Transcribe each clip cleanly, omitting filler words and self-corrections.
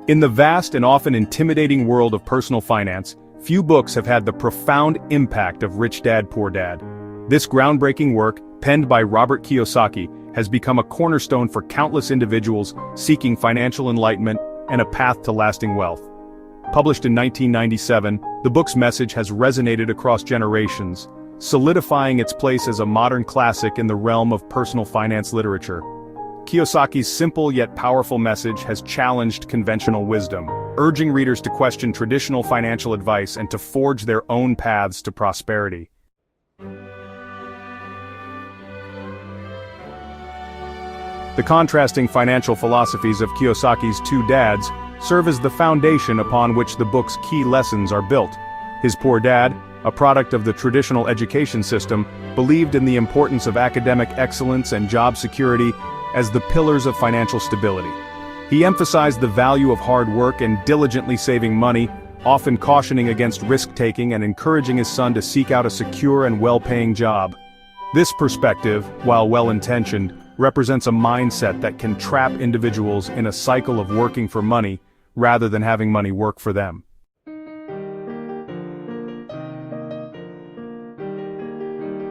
In the vast and often intimidating world of personal finance, few books have had the profound impact of Rich Dad, Poor Dad. This groundbreaking work, penned by Robert Kiyosaki, has become a cornerstone for countless individuals seeking financial enlightenment and a path to lasting wealth. Published in 1997, the book's message has resonated across generations, solidifying its place as a modern classic in the realm of personal finance literature. Kiyosaki's simple yet powerful message has challenged conventional wisdom, urging readers to question traditional financial advice and to forge their own paths to prosperity. The contrasting financial philosophies of Kiyosaki's two dads serve as the foundation upon which the book's key lessons are built. His Poor Dad, a product of the traditional education system, believed in the importance of academic excellence and job security as the pillars of financial stability. He emphasized the value of hard work and diligently saving money, often cautioning against risk-taking and encouraging his son to seek out a secure and well-paying job. This perspective, while well-intentioned, represents a mindset that can trap individuals in a cycle of working for money rather than having money work for them.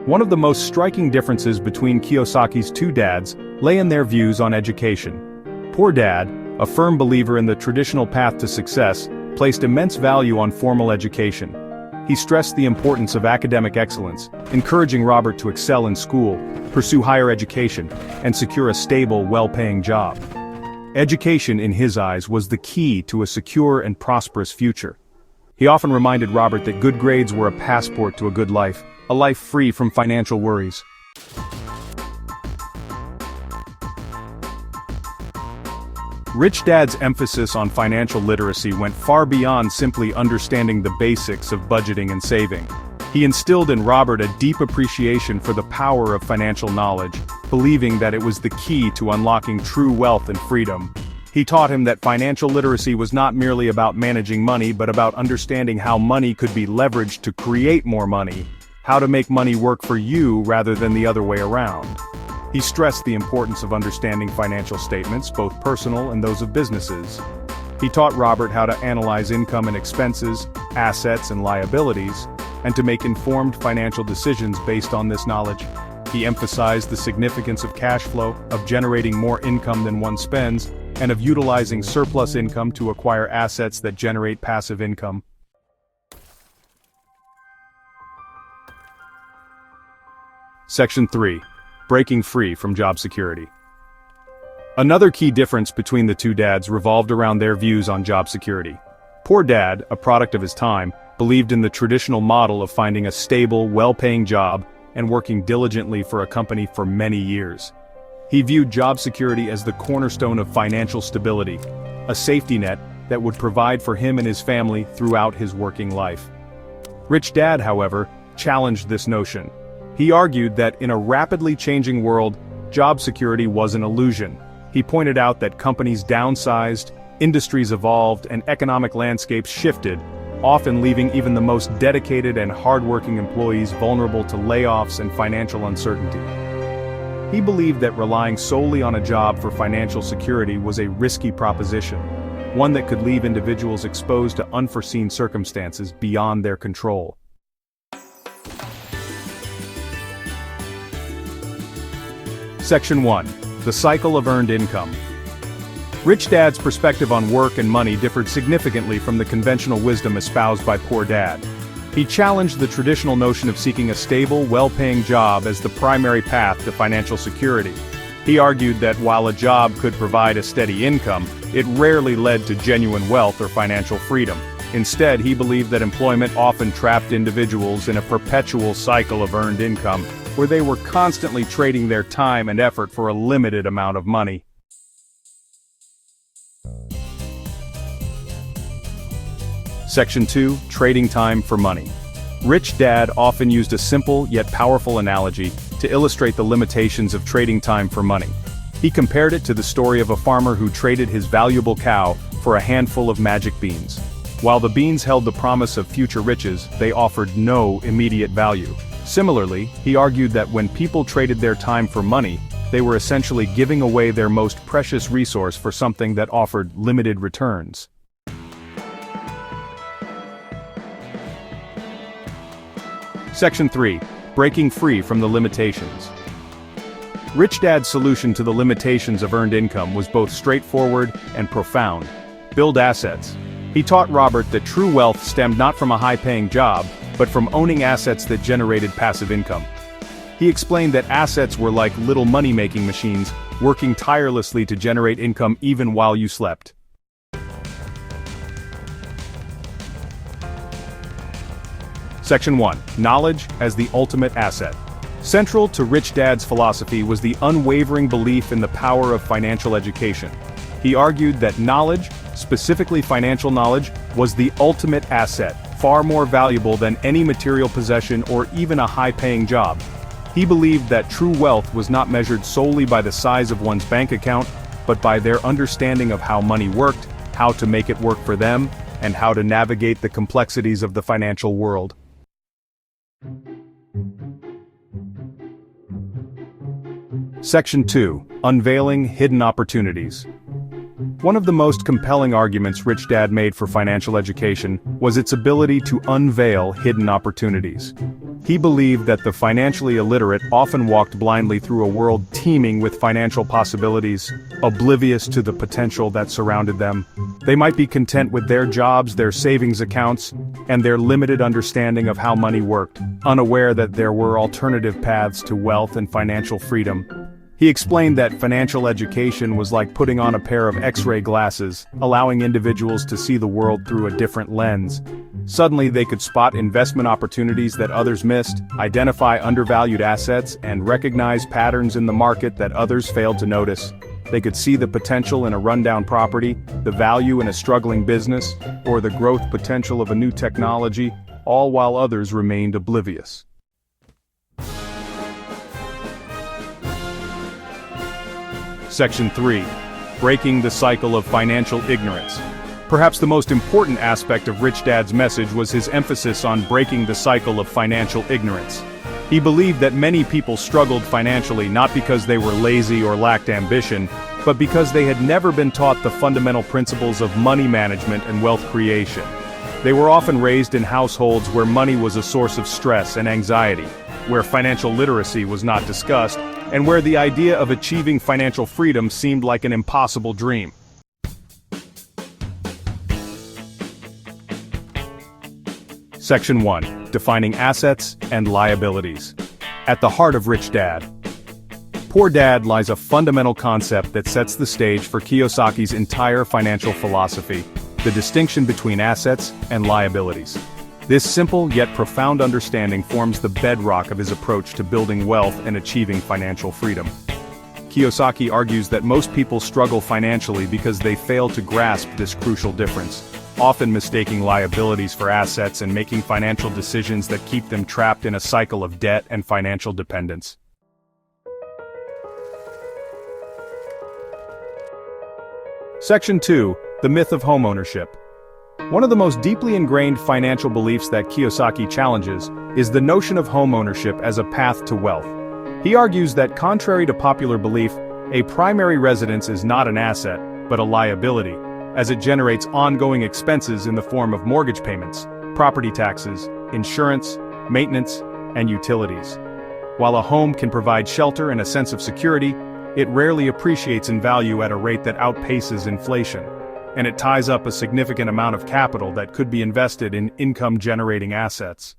One of the most striking differences between Kiyosaki's two dads lay in their views on education. Poor Dad, a firm believer in the traditional path to success, placed immense value on formal education. He stressed the importance of academic excellence, encouraging Robert to excel in school, pursue higher education, and secure a stable, well-paying job. Education, in his eyes, was the key to a secure and prosperous future. He often reminded Robert that good grades were a passport to a good life, a life free from financial worries. Rich Dad's emphasis on financial literacy went far beyond simply understanding the basics of budgeting and saving. He instilled in Robert a deep appreciation for the power of financial knowledge, believing that it was the key to unlocking true wealth and freedom. He taught him that financial literacy was not merely about managing money but about understanding how money could be leveraged to create more money, how to make money work for you rather than the other way around. He stressed the importance of understanding financial statements, both personal and those of businesses. He taught Robert how to analyze income and expenses, assets and liabilities, and to make informed financial decisions based on this knowledge. He emphasized the significance of cash flow, of generating more income than one spends, and of utilizing surplus income to acquire assets that generate passive income. Section 3. Breaking free from job security. Another key difference between the two dads revolved around their views on job security. Poor Dad, a product of his time, believed in the traditional model of finding a stable, well-paying job and working diligently for a company for many years. He viewed job security as the cornerstone of financial stability, a safety net that would provide for him and his family throughout his working life. Rich Dad, however, challenged this notion. He argued that in a rapidly changing world, job security was an illusion. He pointed out that companies downsized, industries evolved, and economic landscapes shifted, often leaving even the most dedicated and hardworking employees vulnerable to layoffs and financial uncertainty. He believed that relying solely on a job for financial security was a risky proposition, one that could leave individuals exposed to unforeseen circumstances beyond their control. Section 1. The Cycle of Earned Income. Rich Dad's perspective on work and money differed significantly from the conventional wisdom espoused by Poor Dad. He challenged the traditional notion of seeking a stable, well-paying job as the primary path to financial security. He argued that while a job could provide a steady income, it rarely led to genuine wealth or financial freedom. Instead, he believed that employment often trapped individuals in a perpetual cycle of earned income, where they were constantly trading their time and effort for a limited amount of money. Section 2. Trading time for money. Rich Dad often used a simple yet powerful analogy to illustrate the limitations of trading time for money. He compared it to the story of a farmer who traded his valuable cow for a handful of magic beans. While the beans held the promise of future riches, they offered no immediate value. Similarly, he argued that when people traded their time for money, they were essentially giving away their most precious resource for something that offered limited returns. Section 3. Breaking free from the limitations. Rich Dad's solution to the limitations of earned income was both straightforward and profound. Build assets. He taught Robert that true wealth stemmed not from a high-paying job, but from owning assets that generated passive income. He explained that assets were like little money-making machines, working tirelessly to generate income even while you slept. Section 1. Knowledge as the ultimate asset. Central to Rich Dad's philosophy was the unwavering belief in the power of financial education. He argued that knowledge, specifically financial knowledge, was the ultimate asset, far more valuable than any material possession or even a high-paying job. He believed that true wealth was not measured solely by the size of one's bank account, but by their understanding of how money worked, how to make it work for them, and how to navigate the complexities of the financial world. Section 2. Unveiling hidden opportunities. One of the most compelling arguments Rich Dad made for financial education was its ability to unveil hidden opportunities. He believed that the financially illiterate often walked blindly through a world teeming with financial possibilities, oblivious to the potential that surrounded them. They might be content with their jobs, their savings accounts, and their limited understanding of how money worked, unaware that there were alternative paths to wealth and financial freedom. He explained that financial education was like putting on a pair of X-ray glasses, allowing individuals to see the world through a different lens. Suddenly they could spot investment opportunities that others missed, identify undervalued assets, and recognize patterns in the market that others failed to notice. They could see the potential in a rundown property, the value in a struggling business, or the growth potential of a new technology, all while others remained oblivious. Section 3. Breaking the cycle of financial ignorance. Perhaps the most important aspect of Rich Dad's message was his emphasis on breaking the cycle of financial ignorance. He believed that many people struggled financially not because they were lazy or lacked ambition, but because they had never been taught the fundamental principles of money management and wealth creation. They were often raised in households where money was a source of stress and anxiety, where financial literacy was not discussed, and where the idea of achieving financial freedom seemed like an impossible dream. Section 1. Defining assets and liabilities. At the heart of Rich Dad. Poor Dad lies a fundamental concept that sets the stage for Kiyosaki's entire financial philosophy, the distinction between assets and liabilities. This simple yet profound understanding forms the bedrock of his approach to building wealth and achieving financial freedom. Kiyosaki argues that most people struggle financially because they fail to grasp this crucial difference, often mistaking liabilities for assets and making financial decisions that keep them trapped in a cycle of debt and financial dependence. Section 2. The myth of homeownership. One of the most deeply ingrained financial beliefs that Kiyosaki challenges is the notion of homeownership as a path to wealth. He argues that contrary to popular belief, a primary residence is not an asset, but a liability, as it generates ongoing expenses in the form of mortgage payments, property taxes, insurance, maintenance, and utilities. While a home can provide shelter and a sense of security, it rarely appreciates in value at a rate that outpaces inflation, and it ties up a significant amount of capital that could be invested in income-generating assets.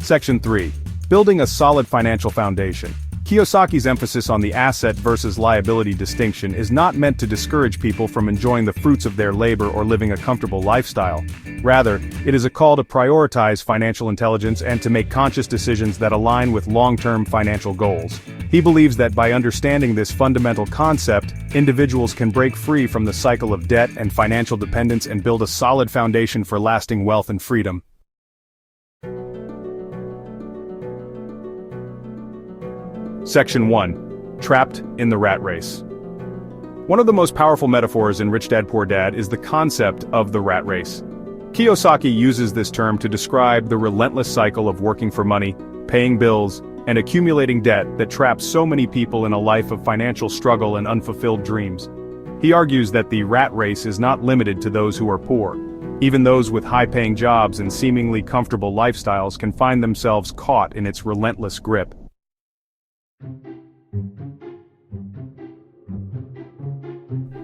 Section 3. Building a solid financial foundation. Kiyosaki's emphasis on the asset versus liability distinction is not meant to discourage people from enjoying the fruits of their labor or living a comfortable lifestyle. Rather, it is a call to prioritize financial intelligence and to make conscious decisions that align with long-term financial goals. He believes that by understanding this fundamental concept, individuals can break free from the cycle of debt and financial dependence and build a solid foundation for lasting wealth and freedom. Section 1. Trapped in the rat race. One of the most powerful metaphors in Rich Dad Poor Dad is the concept of the rat race. Kiyosaki uses this term to describe the relentless cycle of working for money, paying bills, and accumulating debt that traps so many people in a life of financial struggle and unfulfilled dreams. He argues that the rat race is not limited to those who are poor. Even those with high-paying jobs and seemingly comfortable lifestyles can find themselves caught in its relentless grip.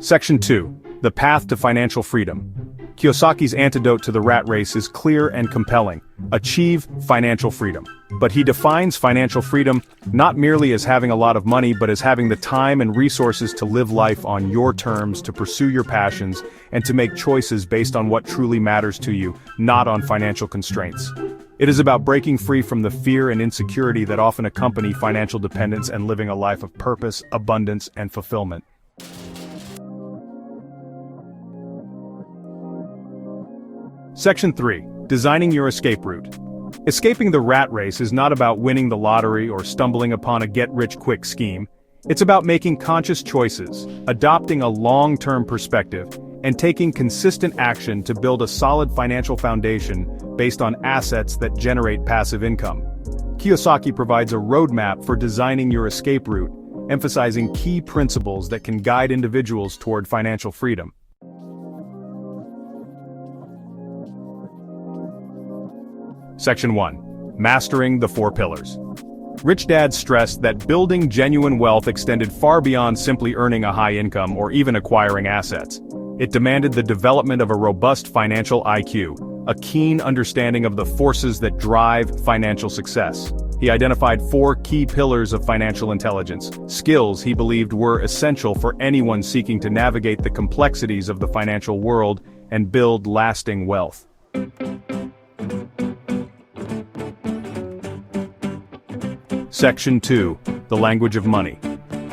Section 2. The Path to Financial Freedom. Kiyosaki's antidote to the rat race is clear and compelling: achieve financial freedom. But he defines financial freedom not merely as having a lot of money, but as having the time and resources to live life on your terms, to pursue your passions, and to make choices based on what truly matters to you, not on financial constraints. It is about breaking free from the fear and insecurity that often accompany financial dependence and living a life of purpose, abundance, and fulfillment. Section 3. Designing your escape route. Escaping the rat race is not about winning the lottery or stumbling upon a get-rich-quick scheme. It's about making conscious choices, adopting a long-term perspective, and taking consistent action to build a solid financial foundation based on assets that generate passive income. Kiyosaki provides a roadmap for designing your escape route, emphasizing key principles that can guide individuals toward financial freedom. Section 1. Mastering the 4 Pillars. Rich Dad stressed that building genuine wealth extended far beyond simply earning a high income or even acquiring assets. It demanded the development of a robust financial IQ, a keen understanding of the forces that drive financial success. He identified 4 key pillars of financial intelligence, skills he believed were essential for anyone seeking to navigate the complexities of the financial world and build lasting wealth. Section 2. The Language of Money.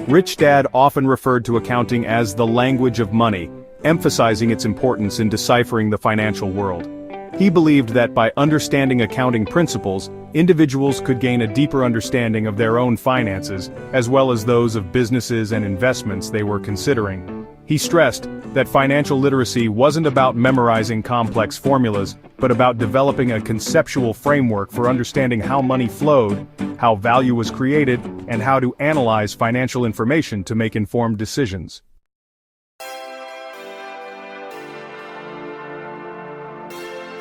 Rich Dad often referred to accounting as the language of money, emphasizing its importance in deciphering the financial world. He believed that by understanding accounting principles, individuals could gain a deeper understanding of their own finances, as well as those of businesses and investments they were considering. He stressed that financial literacy wasn't about memorizing complex formulas, but about developing a conceptual framework for understanding how money flowed, how value was created, and how to analyze financial information to make informed decisions.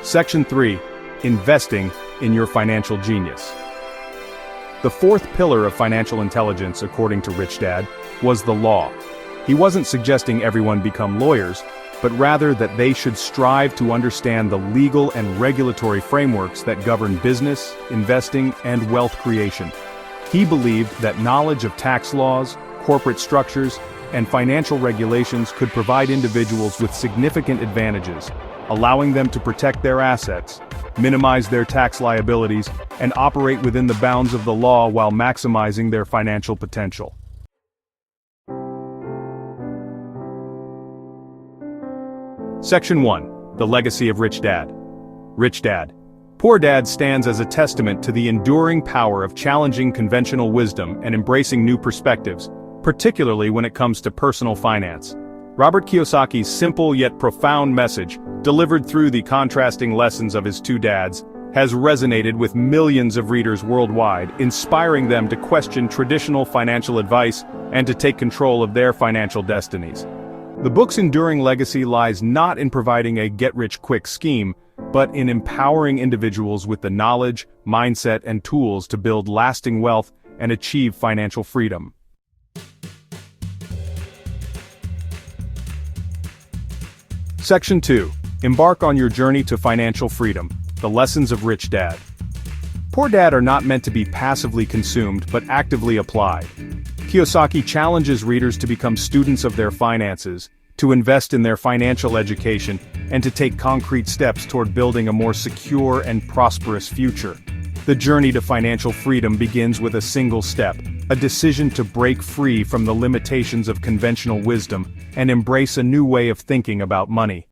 Section 3. Investing in your financial genius. The 4th pillar of financial intelligence, according to Rich Dad, was the law. He wasn't suggesting everyone become lawyers, but rather that they should strive to understand the legal and regulatory frameworks that govern business, investing, and wealth creation. He believed that knowledge of tax laws, corporate structures, and financial regulations could provide individuals with significant advantages, allowing them to protect their assets, minimize their tax liabilities, and operate within the bounds of the law while maximizing their financial potential. Section 1. The Legacy of Rich Dad. Rich Dad. Poor Dad stands as a testament to the enduring power of challenging conventional wisdom and embracing new perspectives, particularly when it comes to personal finance. Robert Kiyosaki's simple yet profound message, delivered through the contrasting lessons of his 2 dads, has resonated with millions of readers worldwide, inspiring them to question traditional financial advice and to take control of their financial destinies. The book's enduring legacy lies not in providing a get-rich-quick scheme, but in empowering individuals with the knowledge, mindset, and tools to build lasting wealth and achieve financial freedom. Section 2. Embark on your journey to financial freedom. The Lessons of Rich Dad. Poor Dad are not meant to be passively consumed, but actively applied. Kiyosaki challenges readers to become students of their finances, to invest in their financial education, and to take concrete steps toward building a more secure and prosperous future. The journey to financial freedom begins with a single step, a decision to break free from the limitations of conventional wisdom and embrace a new way of thinking about money.